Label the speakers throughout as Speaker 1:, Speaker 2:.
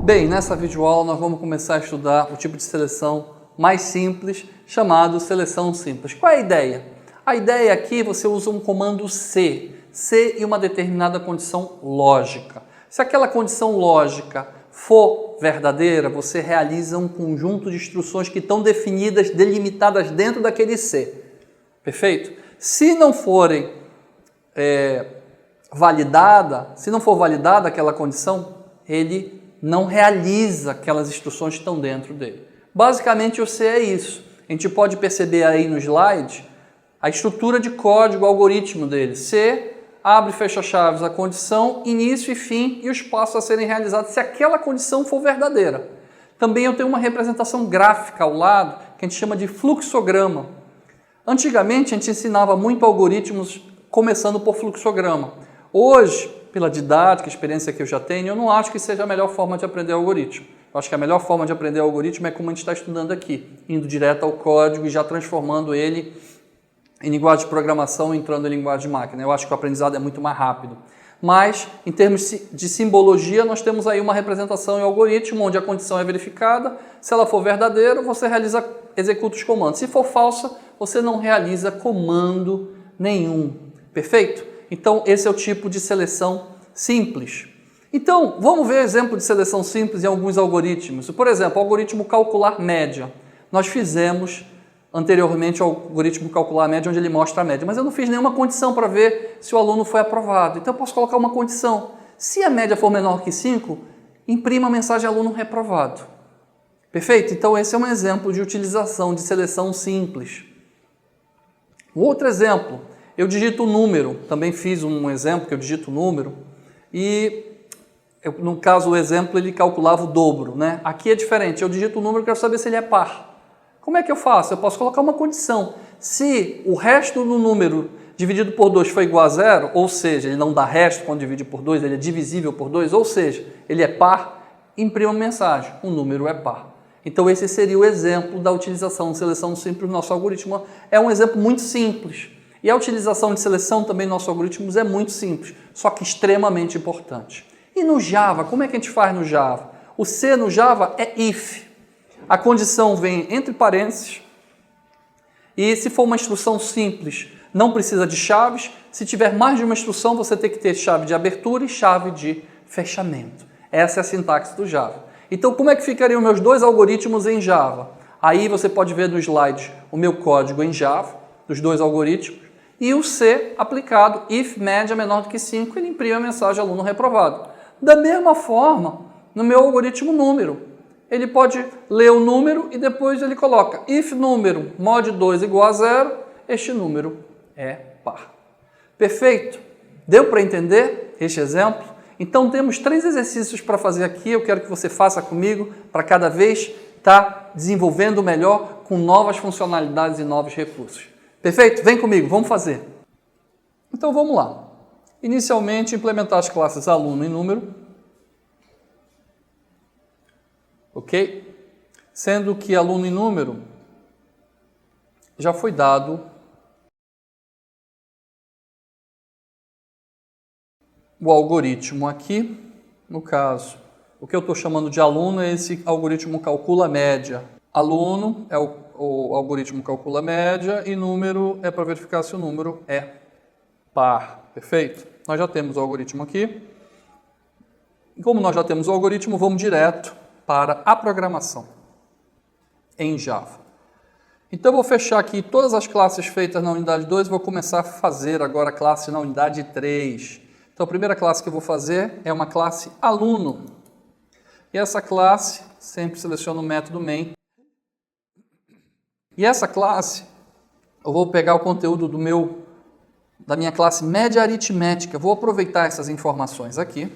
Speaker 1: Bem, nessa videoaula nós vamos começar a estudar o tipo de seleção mais simples, chamado seleção simples. Qual é a ideia? A ideia aqui você usa um comando C e uma determinada condição lógica. Se aquela condição lógica for verdadeira, você realiza um conjunto de instruções que estão definidas, delimitadas dentro daquele C. Perfeito? Se não forem se não for validada aquela condição, ele não realiza aquelas instruções que estão dentro dele. Basicamente o C é isso. A gente pode perceber aí no slide a estrutura de código, o algoritmo dele. C, abre e fecha chaves, a condição, início e fim e os passos a serem realizados se aquela condição for verdadeira. Também eu tenho uma representação gráfica ao lado que a gente chama de fluxograma. Antigamente a gente ensinava muito algoritmos começando por fluxograma. Hoje, pela didática, experiência que eu já tenho, eu não acho que seja a melhor forma de aprender algoritmo. Eu acho que a melhor forma de aprender algoritmo é como a gente está estudando aqui, indo direto ao código e já transformando ele em linguagem de programação, entrando em linguagem de máquina. Eu acho que o aprendizado é muito mais rápido. Mas, em termos de simbologia, nós temos aí uma representação em algoritmo, onde a condição é verificada. Se ela for verdadeira, você executa os comandos. Se for falsa, você não realiza comando nenhum. Perfeito? Então, esse é o tipo de seleção simples. Então, vamos ver exemplo de seleção simples em alguns algoritmos. Por exemplo, o algoritmo calcular média. Nós fizemos anteriormente o algoritmo calcular média, onde ele mostra a média, mas eu não fiz nenhuma condição para ver se o aluno foi aprovado. Então, eu posso colocar uma condição. Se a média for menor que 5, imprima a mensagem aluno reprovado. Perfeito? Então, esse é um exemplo de utilização de seleção simples. Um outro exemplo, eu digito o número. Também fiz um exemplo que eu digito o número e, no caso, o exemplo ele calculava o dobro, né? Aqui é diferente, eu digito o número e quero saber se ele é par. Como é que eu faço? Eu posso colocar uma condição. Se o resto do número dividido por 2 for igual a 0, ou seja, ele não dá resto quando divide por 2, ele é divisível por 2, ou seja, ele é par, imprima a mensagem, o número é par. Então esse seria o exemplo da utilização de seleção simples no nosso algoritmo. É um exemplo muito simples. E a utilização de seleção também no nosso algoritmo é muito simples, só que extremamente importante. E no Java, como é que a gente faz no Java? O C no Java é if. A condição vem entre parênteses e se for uma instrução simples, não precisa de chaves. Se tiver mais de uma instrução, você tem que ter chave de abertura e chave de fechamento. Essa é a sintaxe do Java. Então, como é que ficariam meus dois algoritmos em Java? Aí você pode ver no slide o meu código em Java, dos dois algoritmos, e o C aplicado, if média menor do que 5, ele imprime a mensagem aluno reprovado. Da mesma forma, no meu algoritmo número, ele pode ler o número e depois ele coloca if número mod 2 igual a 0, este número é par. Perfeito? Deu para entender este exemplo? Então temos 3 exercícios para fazer aqui, eu quero que você faça comigo para cada vez estar desenvolvendo melhor com novas funcionalidades e novos recursos. Perfeito? Vem comigo, vamos fazer. Então vamos lá. Inicialmente, implementar as classes aluno e número. Ok? Sendo que aluno e número já foi dado o algoritmo aqui. No caso, o que eu estou chamando de aluno é esse algoritmo calcula média. Aluno é o algoritmo calcula média e número é para verificar se o número é par. Perfeito? Nós já temos o algoritmo aqui. Como nós já temos o algoritmo, vamos direto para a programação em Java. Então eu vou fechar aqui todas as classes feitas na unidade 2 e vou começar a fazer agora a classe na unidade 3. Então a primeira classe que eu vou fazer é uma classe aluno. E essa classe, sempre seleciono o método main. E essa classe, eu vou pegar o conteúdo da minha classe média aritmética. Vou aproveitar essas informações aqui.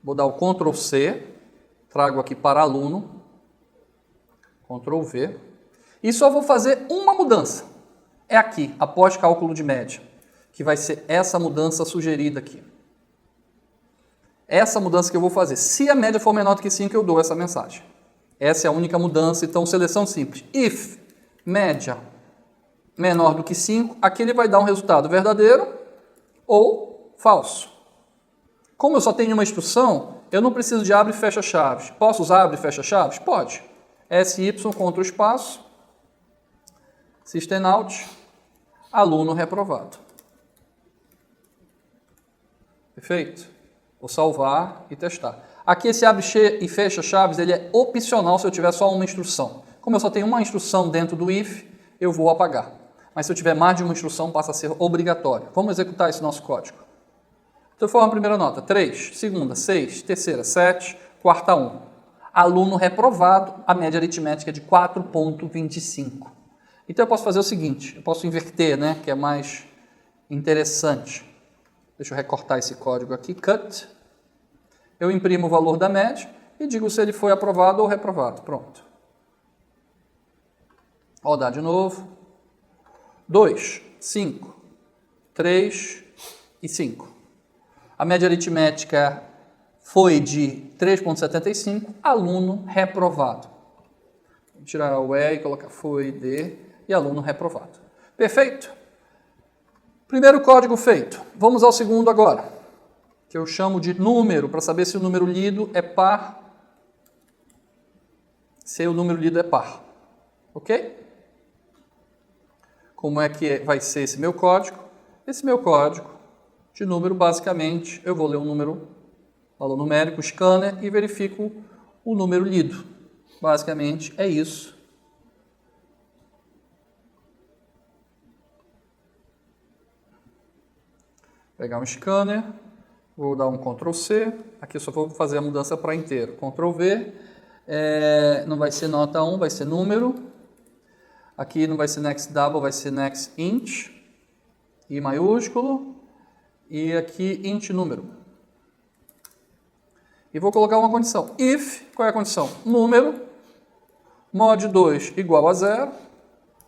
Speaker 1: Vou dar o Ctrl C, trago aqui para aluno, Ctrl V. E só vou fazer uma mudança. É aqui, após cálculo de média, que vai ser essa mudança sugerida aqui. Essa mudança que eu vou fazer. Se a média for menor do que 5, eu dou essa mensagem. Essa é a única mudança, então seleção simples. If média menor do que 5, aqui ele vai dar um resultado verdadeiro ou falso. Como eu só tenho uma instrução, eu não preciso de abre e fecha chaves. Posso usar abre e fecha chaves? Pode. SY contra o espaço, System out, aluno reprovado. Perfeito? Vou salvar e testar. Aqui esse abre e fecha chaves, ele é opcional se eu tiver só uma instrução. Como eu só tenho uma instrução dentro do if, eu vou apagar. Mas se eu tiver mais de uma instrução, passa a ser obrigatório. Vamos executar esse nosso código. Então, forma a primeira nota, 3, segunda, 6, terceira, 7, quarta, 1. Aluno reprovado, a média aritmética é de 4,25. Então, eu posso fazer o seguinte, eu posso inverter, né, que é mais interessante. Deixa eu recortar esse código aqui, cut. Eu imprimo o valor da média e digo se ele foi aprovado ou reprovado. Pronto. Rodar de novo. 2, 5, 3 e 5. A média aritmética foi de 3,75, aluno reprovado. Vou tirar o E e colocar foi de e aluno reprovado. Perfeito? Primeiro código feito. Vamos ao segundo agora, que eu chamo de número, para saber se o número lido é par, se o número lido é par. Ok? Como é que vai ser esse meu código? Esse meu código de número, basicamente, eu vou ler um número, valor numérico, scanner, e verifico o número lido. Basicamente, é isso. Pegar um scanner, vou dar um Ctrl C, aqui eu só vou fazer a mudança para inteiro. Ctrl V, não vai ser nota 1, vai ser número. Aqui não vai ser next double, vai ser next int, I maiúsculo, e aqui int número. E vou colocar uma condição. If, qual é a condição? Número, mod 2 igual a 0,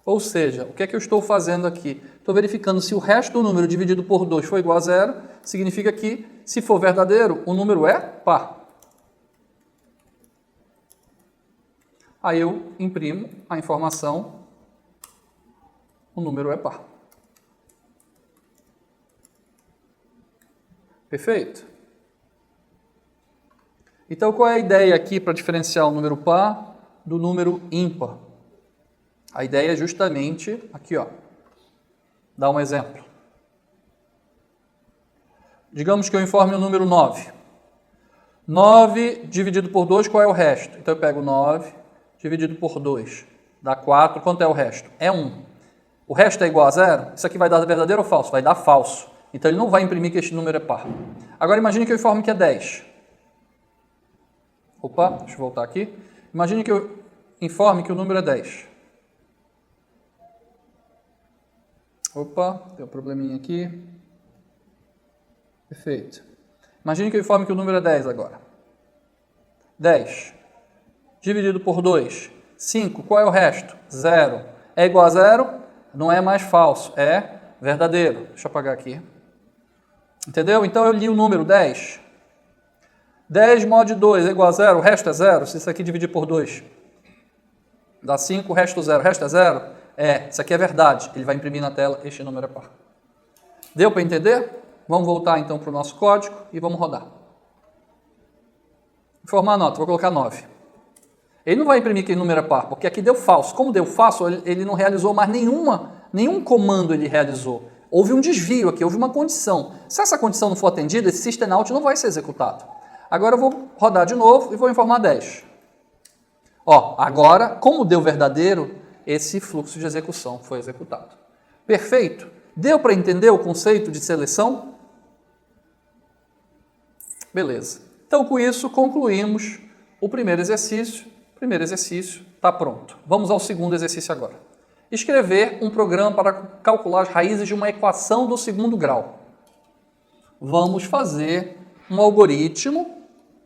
Speaker 1: ou seja, o que é que eu estou fazendo aqui? Estou verificando se o resto do número dividido por 2 for igual a 0, significa que, se for verdadeiro, o número é par. Aí eu imprimo a informação, o número é par. Perfeito? Então, qual é a ideia aqui para diferenciar o número par do número ímpar? A ideia é justamente aqui, ó. Dar um exemplo. Digamos que eu informe o número 9. 9 dividido por 2, qual é o resto? Então, eu pego 9 dividido por 2. Dá 4. Quanto é o resto? É 1. O resto é igual a 0? Isso aqui vai dar verdadeiro ou falso? Vai dar falso. Então, ele não vai imprimir que este número é par. Agora, imagine que eu informe que é 10. Opa, deixa eu voltar aqui. Imagine que eu informe que o número é 10. Opa, tem um probleminha aqui. Perfeito. Imagine que eu informe que o número é 10 agora. 10 dividido por 2. 5, qual é o resto? 0. É igual a 0? Não é mais falso, é verdadeiro. Deixa eu apagar aqui. Entendeu? Então eu li o número 10. 10 mod 2 é igual a 0, o resto é 0. Se isso aqui dividir por 2, dá 5, o resto 0. O resto é 0? É, isso aqui é verdade. Ele vai imprimir na tela, este número é par. Deu para entender? Vamos voltar então para o nosso código e vamos rodar. Informar a nota, vou colocar 9. Ele não vai imprimir que o número é par, porque aqui deu falso. Como deu falso, ele não realizou mais nenhum comando ele realizou. Houve um desvio aqui, houve uma condição. Se essa condição não for atendida, esse system out não vai ser executado. Agora eu vou rodar de novo e vou informar 10. Ó, agora, como deu verdadeiro, esse fluxo de execução foi executado. Perfeito? Deu para entender o conceito de seleção? Beleza. Então, com isso, concluímos o primeiro exercício. O primeiro exercício está pronto. Vamos ao segundo exercício agora. Escrever um programa para calcular as raízes de uma equação do segundo grau. Vamos fazer um algoritmo,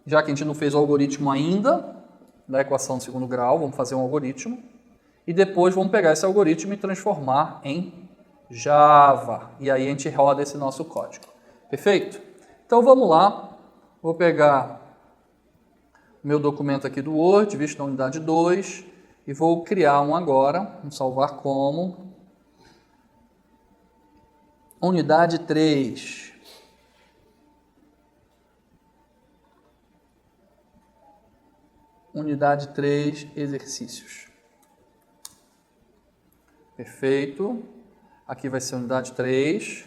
Speaker 1: já que a gente não fez o algoritmo ainda, da equação do segundo grau, vamos fazer um algoritmo, e depois vamos pegar esse algoritmo e transformar em Java. E aí a gente roda esse nosso código. Perfeito? Então vamos lá. Vou pegar o meu documento aqui do Word, visto na unidade 2, e vou criar um agora. Vamos salvar como unidade 3. unidade 3, exercícios. Perfeito. Aqui vai ser unidade 3.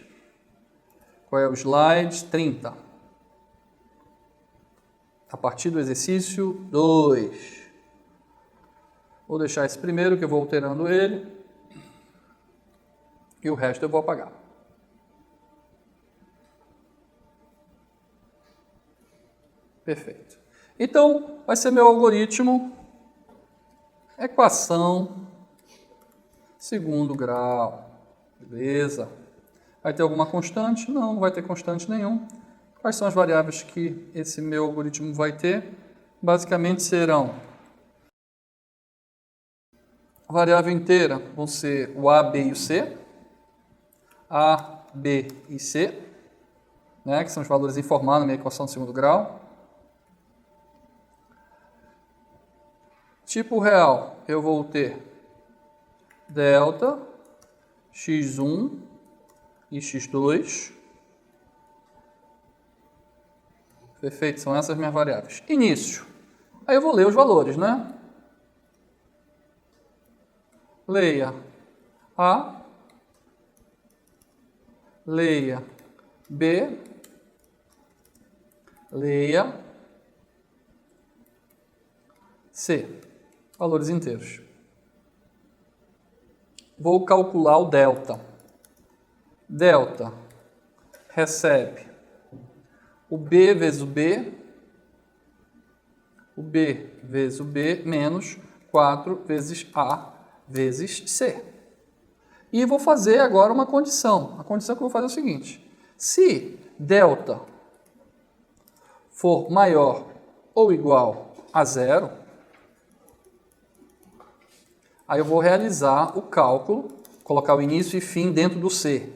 Speaker 1: Qual é o slide? 30. A partir do exercício 2. Vou deixar esse primeiro, que eu vou alterando ele. E o resto eu vou apagar. Perfeito. Então, vai ser meu algoritmo. Equação segundo grau. Beleza. Vai ter alguma constante? Não, não vai ter constante nenhum. Quais são as variáveis que esse meu algoritmo vai ter? Basicamente serão a variável inteira, vão ser o A, B e o C. A, B e C, né, que são os valores informados na minha equação de segundo grau. Tipo real, eu vou ter delta, x1 e x2. Perfeito, são essas minhas variáveis. Início. Aí eu vou ler os valores, né? Leia A, leia B, leia C. Valores inteiros. Vou calcular o delta. Delta recebe o B vezes o B vezes o B, menos 4 vezes A vezes C. E vou fazer agora uma condição. A condição que eu vou fazer é o seguinte. Se delta for maior ou igual a zero, aí eu vou realizar o cálculo, colocar o início e fim dentro do C.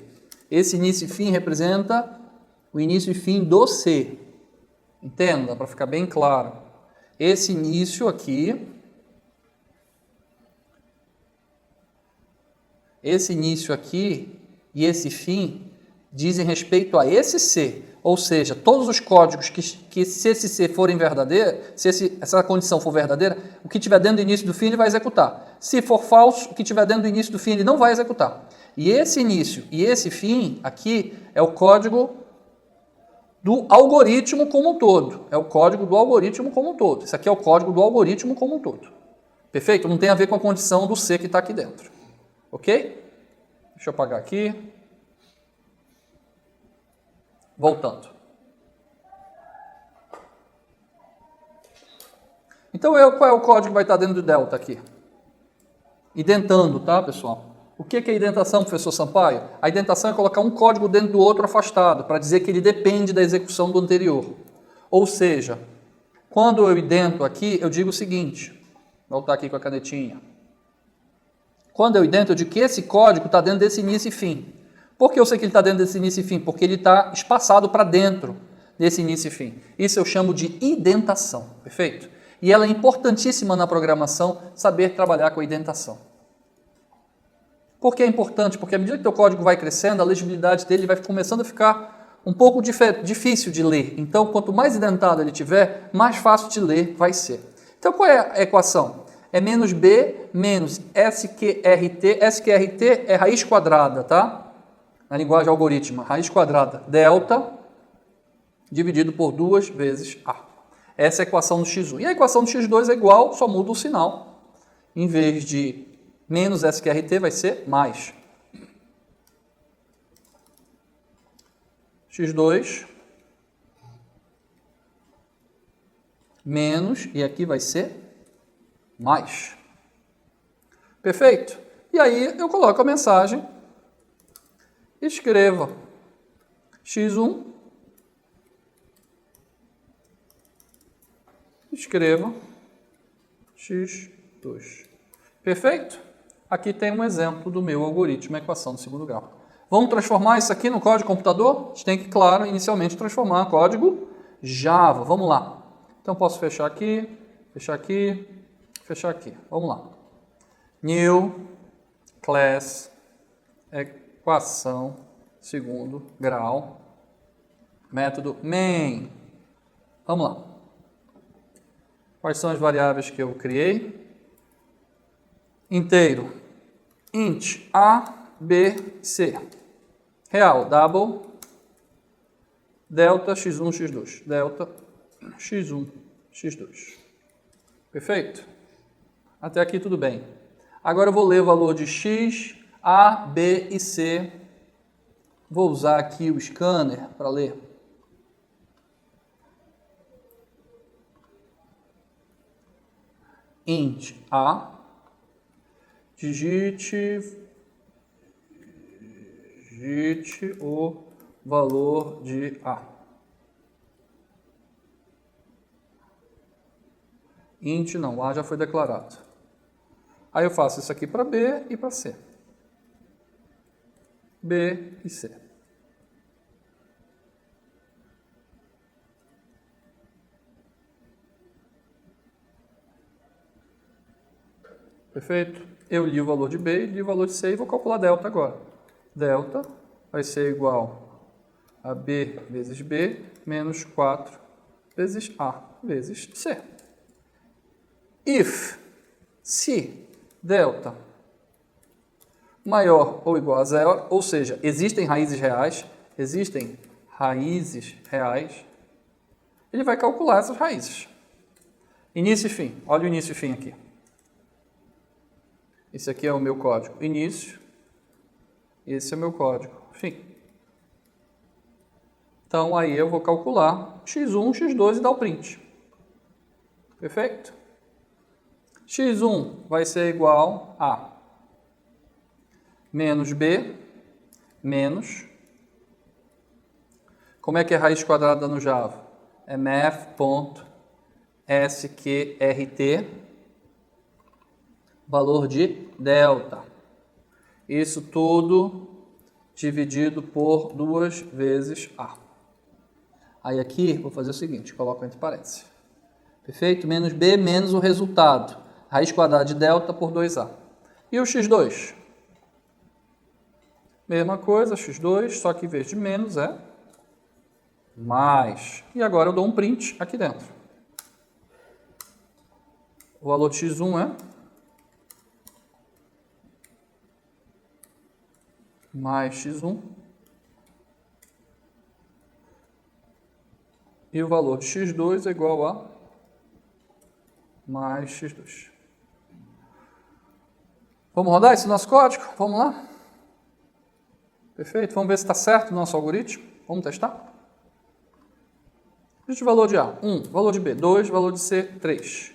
Speaker 1: Esse início e fim representa o início e fim do C. Entenda, para ficar bem claro. Esse início aqui, e esse fim dizem respeito a esse C. Ou seja, todos os códigos que se esse C forem verdadeiros, se essa condição for verdadeira, o que tiver dentro do início e do fim ele vai executar. Se for falso, o que tiver dentro do início e do fim ele não vai executar. E esse início e esse fim aqui é o código do algoritmo como um todo. É o código do algoritmo como um todo. Isso aqui é o código do algoritmo como um todo. Perfeito? Não tem a ver com a condição do C que está aqui dentro. Ok? Deixa eu apagar aqui. Voltando. Então, qual é o código que vai estar dentro do delta aqui? Identando, tá, pessoal? O que é identação, professor Sampaio? A identação é colocar um código dentro do outro afastado, para dizer que ele depende da execução do anterior. Ou seja, quando eu idento aqui, eu digo o seguinte, vou voltar aqui com a canetinha. Quando eu idento, eu digo que esse código está dentro desse início e fim. Por que eu sei que ele está dentro desse início e fim? Porque ele está espaçado para dentro desse início e fim. Isso eu chamo de identação, perfeito? E ela é importantíssima na programação, saber trabalhar com a identação. Por que é importante? Porque à medida que o teu código vai crescendo, a legibilidade dele vai começando a ficar um pouco difícil de ler. Então, quanto mais identado ele tiver, mais fácil de ler vai ser. Então, qual é a equação? É menos B menos SQRT. SQRT é raiz quadrada, tá? Na linguagem algorítmica, raiz quadrada. Delta dividido por 2 vezes A. Essa é a equação do x1. E a equação do x2 é igual, só muda o sinal. Em vez de menos SQRT vai ser mais. x2 menos, e aqui vai ser mais. Perfeito? E aí eu coloco a mensagem, escreva x1, escreva x2. Perfeito? Aqui tem um exemplo do meu algoritmo, a equação do segundo grau. Vamos transformar isso aqui no código computador? A gente tem que, claro, inicialmente transformar em código Java. Vamos lá. Então, posso fechar aqui, fechar aqui, fechar aqui. Vamos lá. New class equação segundo grau. Método main. Vamos lá. Quais são as variáveis que eu criei? Inteiro, int A, B, C. Real, double, delta, x1, x2. Delta, x1, x2. Perfeito? Até aqui tudo bem. Agora eu vou ler o valor de x, A, B e C. Vou usar aqui o scanner para ler. Int A, digite o valor de A. Int não, A já foi declarado. Aí eu faço isso aqui para B e para C. B e C. Perfeito? Eu li o valor de B, li o valor de C e vou calcular delta agora. Delta vai ser igual a B vezes B menos 4 vezes A vezes C. If, se delta maior ou igual a zero, ou seja, existem raízes reais, ele vai calcular essas raízes. Início e fim, olha o início e fim aqui. Esse aqui é o meu código início, esse é o meu código fim. Então aí eu vou calcular x1, x2 e dar o print. Perfeito? x1 vai ser igual a menos b, menos... Como é que é raiz quadrada no Java? É math.sqrt, valor de delta. Isso tudo dividido por 2 vezes A. Aí aqui, vou fazer o seguinte, coloco entre parênteses. Perfeito? Menos b menos o resultado. Raiz quadrada de delta por 2A. E o x2? Mesma coisa, x2, só que em vez de menos é mais. E agora eu dou um print aqui dentro. O valor de x1 é mais x1. E o valor de x2 é igual a mais x2. Vamos rodar esse nosso código? Vamos lá? Perfeito. Vamos ver se está certo o nosso algoritmo. Vamos testar? Digite o valor de A, 1. Valor de B, 2. Valor de C, 3.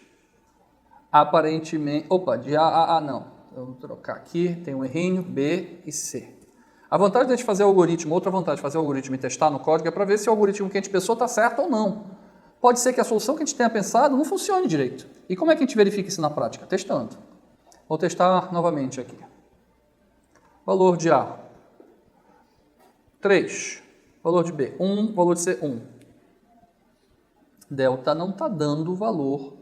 Speaker 1: Aparentemente... Opa, de A não. Eu vou trocar aqui. Tem um errinho. B e C. A vantagem de a gente fazer o algoritmo, outra vantagem de fazer o algoritmo e testar no código é para ver se o algoritmo que a gente pensou está certo ou não. Pode ser que a solução que a gente tenha pensado não funcione direito. E como é que a gente verifica isso na prática? Testando. Vou testar novamente aqui. Valor de A, 3. Valor de B, 1. Valor de C, 1. Delta não está dando valor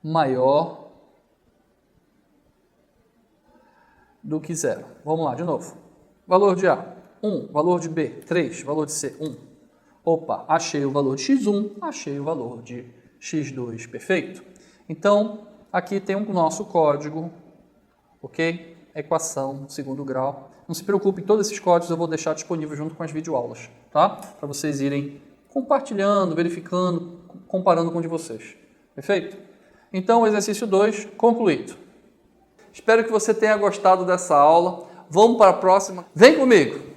Speaker 1: maior do que 0. Vamos lá, de novo. Valor de A, 1. Valor de B, 3. Valor de C, 1. Opa, achei o valor de x1, achei o valor de x2. Perfeito? Então, aqui tem o nosso código, ok? Equação, segundo grau. Não se preocupe, todos esses códigos eu vou deixar disponível junto com as videoaulas, tá? Para vocês irem compartilhando, verificando, comparando com o de vocês. Perfeito? Então, o exercício 2 concluído. Espero que você tenha gostado dessa aula. Vamos para a próxima. Vem comigo!